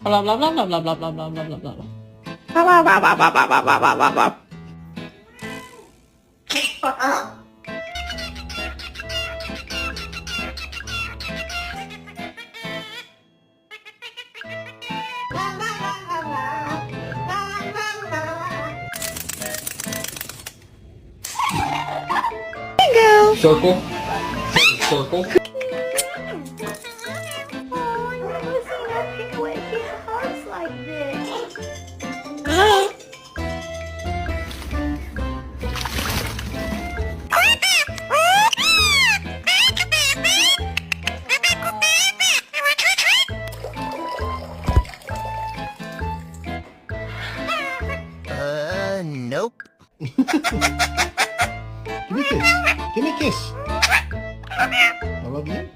Blah blah blah blah blah blah blah blah blah blah blah. Bingo! Circle. Circle. Nope. Give me a kiss. Give me a kiss. I love you.